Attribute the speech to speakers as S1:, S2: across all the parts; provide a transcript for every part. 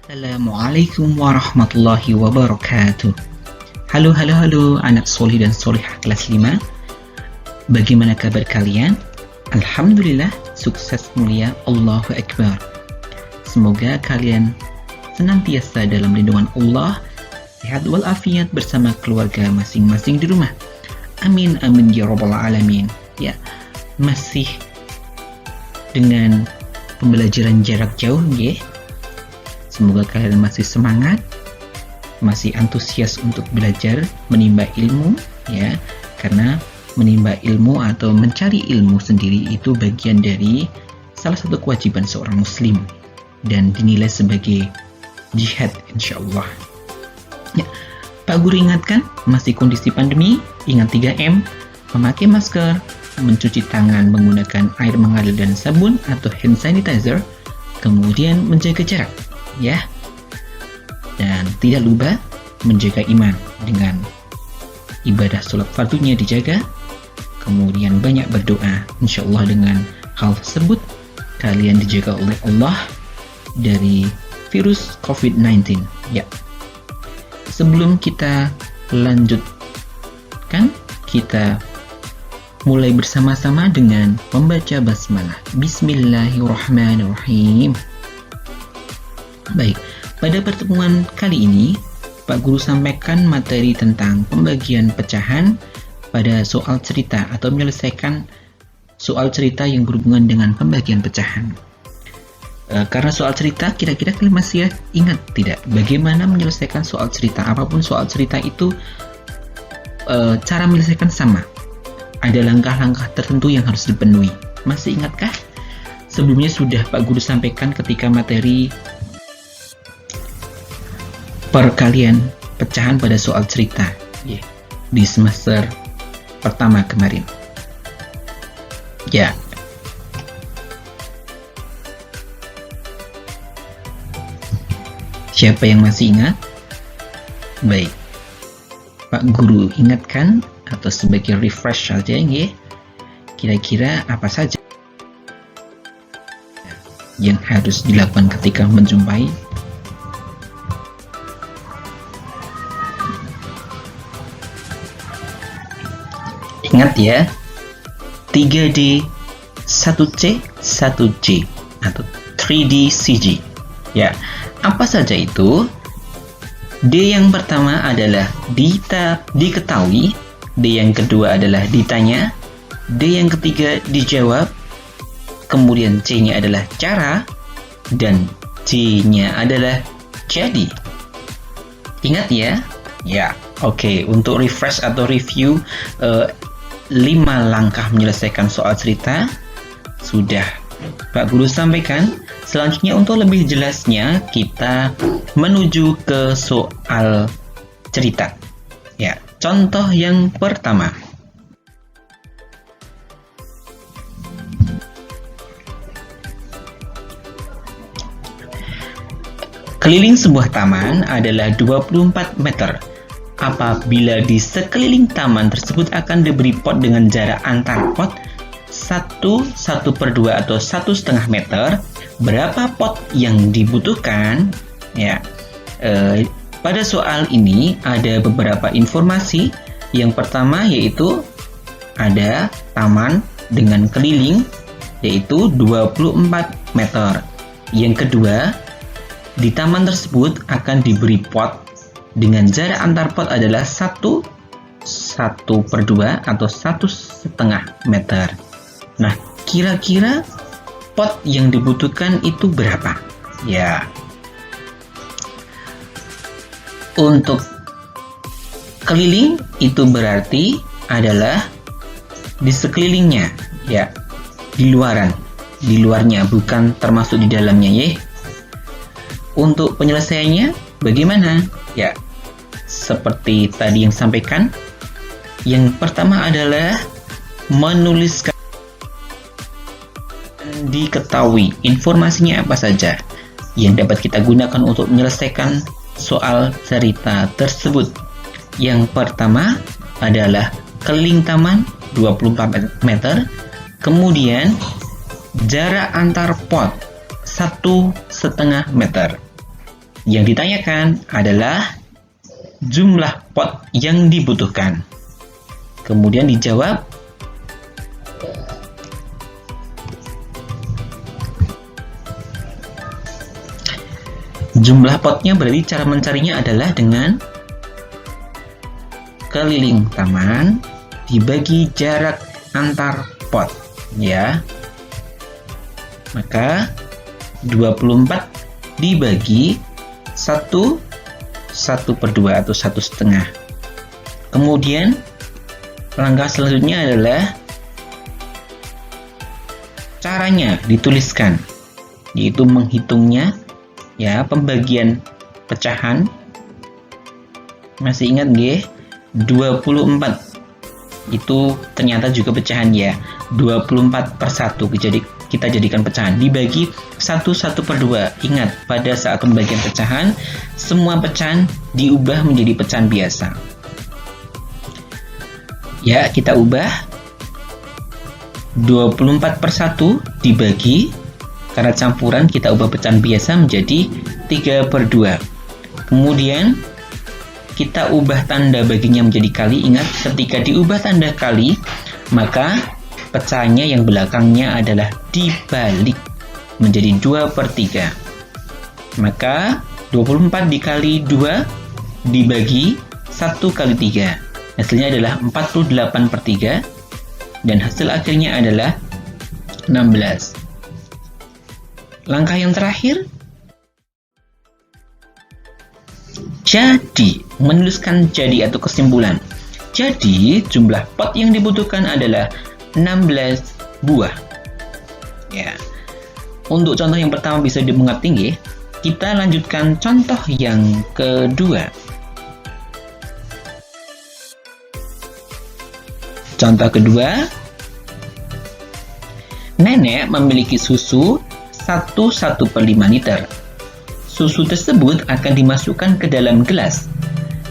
S1: Assalamualaikum warahmatullahi wabarakatuh. Halo anak solih dan solihah kelas 5. Bagaimana kabar kalian? Alhamdulillah, sukses mulia, Allahu Akbar. Semoga kalian senantiasa dalam lindungan Allah, sehat walafiat bersama keluarga masing-masing di rumah. Amin amin ya rabbal alamin. Ya, masih dengan pembelajaran jarak jauh ya. Semoga kalian masih semangat, masih antusias untuk belajar, menimba ilmu ya. Karena menimba ilmu atau mencari ilmu sendiri itu bagian dari salah satu kewajiban seorang muslim dan dinilai sebagai jihad insyaallah. Ya, Pak Guru ingatkan, masih kondisi pandemi, ingat 3M, memakai masker, mencuci tangan menggunakan air mengalir dan sabun atau hand sanitizer, kemudian menjaga jarak ya, dan tidak lupa menjaga iman dengan ibadah sholat fardunya dijaga, kemudian banyak berdoa. Insyaallah dengan hal tersebut kalian dijaga oleh Allah dari virus COVID-19 ya. Sebelum kita lanjutkan, kita mulai bersama-sama dengan membaca basmalah. Bismillahirrahmanirrahim. Baik, pada pertemuan kali ini Pak Guru sampaikan materi tentang pembagian pecahan pada soal cerita atau menyelesaikan soal cerita yang berhubungan dengan pembagian pecahan. Karena soal cerita, kira-kira kalian masih ingat tidak bagaimana menyelesaikan soal cerita? Apapun soal cerita itu cara menyelesaikan sama. Ada langkah-langkah tertentu yang harus dipenuhi. Masih ingatkah? Sebelumnya sudah Pak Guru sampaikan ketika materi perkalian pecahan pada soal cerita di semester pertama kemarin ya. Siapa yang masih ingat? Baik, Pak Guru ingatkan atau sebagai refresh saja ya, kira-kira apa saja yang harus dilakukan ketika menjumpai ingat ya, 3D 1C 1J atau 3D CG ya. Apa saja itu? D yang pertama adalah diketahui, D yang kedua adalah ditanya, D yang ketiga dijawab, kemudian C nya adalah cara, dan J nya adalah jadi. Ingat ya? Ya, oke. Untuk refresh atau review 5 langkah menyelesaikan soal cerita sudah Pak Guru sampaikan. Selanjutnya untuk lebih jelasnya kita menuju ke soal cerita ya. Contoh yang pertama, keliling sebuah taman adalah 24 meter. Apabila di sekeliling taman tersebut akan diberi pot dengan jarak antar pot 1/2 atau 1,5 meter, berapa pot yang dibutuhkan? Ya, pada soal ini ada beberapa informasi. Yang pertama yaitu ada taman dengan keliling yaitu 24 meter. Yang kedua, di taman tersebut akan diberi pot dengan jarak antar pot adalah 1/2 atau 1,5 meter. Nah, kira-kira pot yang dibutuhkan itu berapa? Ya, untuk keliling itu berarti adalah di sekelilingnya ya, di luarnya, bukan termasuk di dalamnya ya. Untuk penyelesaiannya bagaimana? Ya, seperti tadi yang sampaikan, yang pertama adalah menuliskan diketahui informasinya apa saja yang dapat kita gunakan untuk menyelesaikan soal cerita tersebut. Yang pertama adalah keliling taman 24 meter, kemudian jarak antar pot 1,5 meter. Yang ditanyakan adalah jumlah pot yang dibutuhkan. Kemudian dijawab. Jumlah potnya berarti cara mencarinya adalah dengan keliling taman dibagi jarak antar pot, ya. Maka 24 dibagi 1/2 atau 1/2. Kemudian langkah selanjutnya adalah caranya dituliskan, yaitu menghitungnya, ya, pembagian pecahan. Masih ingat nggih? 24 itu ternyata juga pecahan, ya. 24/1 jadi kita jadikan pecahan, dibagi 1/2. Ingat, pada saat pembagian pecahan, semua pecahan diubah menjadi pecahan biasa. Ya, kita ubah 24/1 dibagi, karena campuran kita ubah pecahan biasa menjadi 3/2. Kemudian kita ubah tanda baginya menjadi kali. Ingat, ketika diubah tanda kali, maka pecahannya yang belakangnya adalah dibalik menjadi 2/3. Maka 24 dikali 2 dibagi 1 kali 3. Hasilnya adalah 48/3 dan hasil akhirnya adalah 16. Langkah yang terakhir, jadi menuliskan jadi atau kesimpulan. Jadi jumlah pot yang dibutuhkan adalah 16 buah. Ya. Untuk contoh yang pertama bisa dimengerti nggih. Kita lanjutkan contoh yang kedua. Contoh kedua, nenek memiliki susu 1/1/5 liter. Susu tersebut akan dimasukkan ke dalam gelas.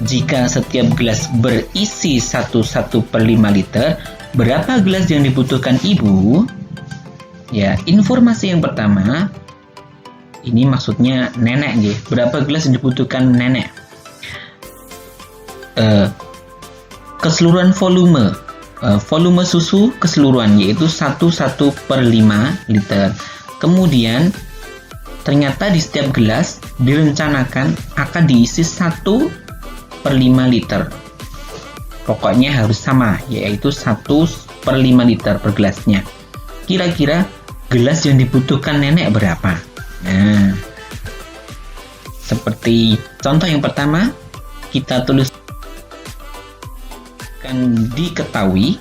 S1: Jika setiap gelas berisi 1/1/5 liter, berapa gelas yang dibutuhkan ibu? Ya, informasi yang pertama, ini maksudnya nenek nggih. Berapa gelas yang dibutuhkan nenek? Keseluruhan volume susu keseluruhan, yaitu 1/1/5 liter. Kemudian ternyata di setiap gelas direncanakan akan diisi 1/5 liter. Pokoknya harus sama, yaitu 1/5 liter per gelasnya. Kira-kira gelas yang dibutuhkan nenek berapa? Nah, seperti contoh yang pertama, kita tuliskan diketahui,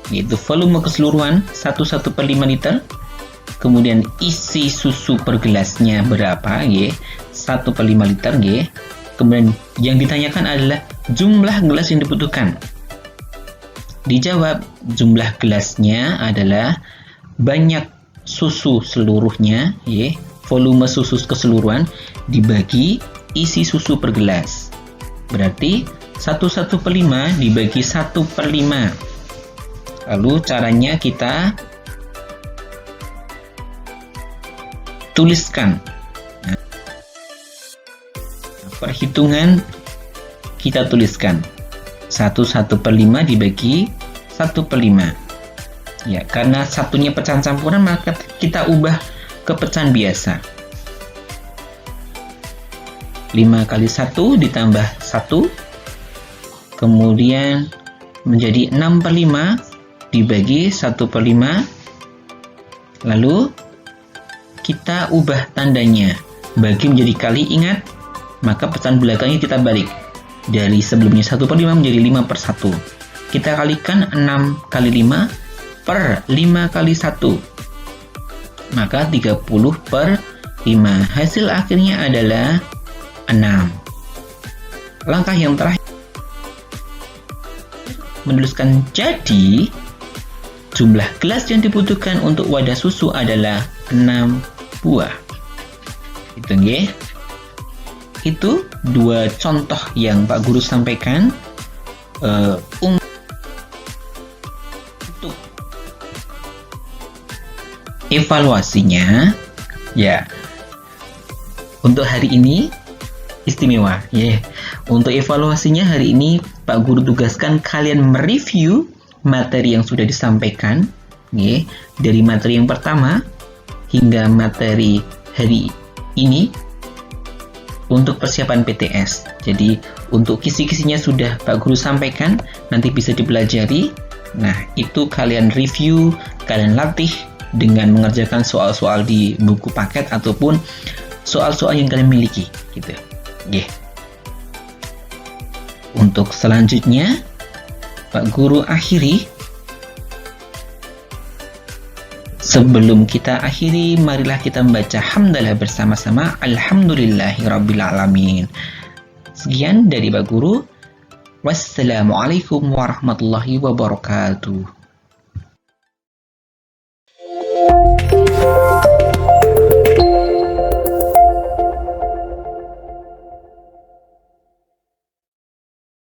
S1: yaitu volume keseluruhan 1/1/5 liter. Kemudian isi susu per gelasnya berapa, ya? 1/5 liter, ya. Kemudian yang ditanyakan adalah jumlah gelas yang dibutuhkan. Dijawab, jumlah gelasnya adalah banyak susu seluruhnya, ya, volume susu keseluruhan dibagi isi susu per gelas. Berarti 1/1/5 dibagi 1/5. Lalu caranya kita tuliskan. Nah, perhitungan kita tuliskan 1/1/5 dibagi 1/5. Ya, karena satunya pecahan campuran, maka kita ubah ke pecahan biasa. 5 kali 1 ditambah 1, kemudian menjadi 6/5 dibagi 1/5. Lalu kita ubah tandanya, bagi menjadi kali. Ingat, maka pecahan belakangnya kita balik. Dari sebelumnya 1/5 menjadi 5/1. Kita kalikan 6 kali 5 per 5 kali 1. Maka 30/5. Hasil akhirnya adalah 6. Langkah yang terakhir, menuliskan jadi jumlah gelas yang dibutuhkan untuk wadah susu adalah 6 buah. Itu nggih. Itu dua contoh yang Pak Guru sampaikan untuk evaluasinya, ya. Untuk hari ini istimewa, ya. Untuk evaluasinya hari ini Pak Guru tugaskan kalian mereview materi yang sudah disampaikan, ya, dari materi yang pertama hingga materi hari ini untuk persiapan PTS. Jadi untuk kisi-kisinya sudah Pak Guru sampaikan, nanti bisa dipelajari. Nah, itu kalian review, kalian latih dengan mengerjakan soal-soal di buku paket ataupun soal-soal yang kalian miliki, gitu. Yeah. Untuk selanjutnya, Pak Guru akhiri. Sebelum kita akhiri, marilah kita membaca hamdalah bersama-sama. Alhamdulillahirrabbilalamin. Sekian dari Pak Guru. Wassalamualaikum warahmatullahi wabarakatuh.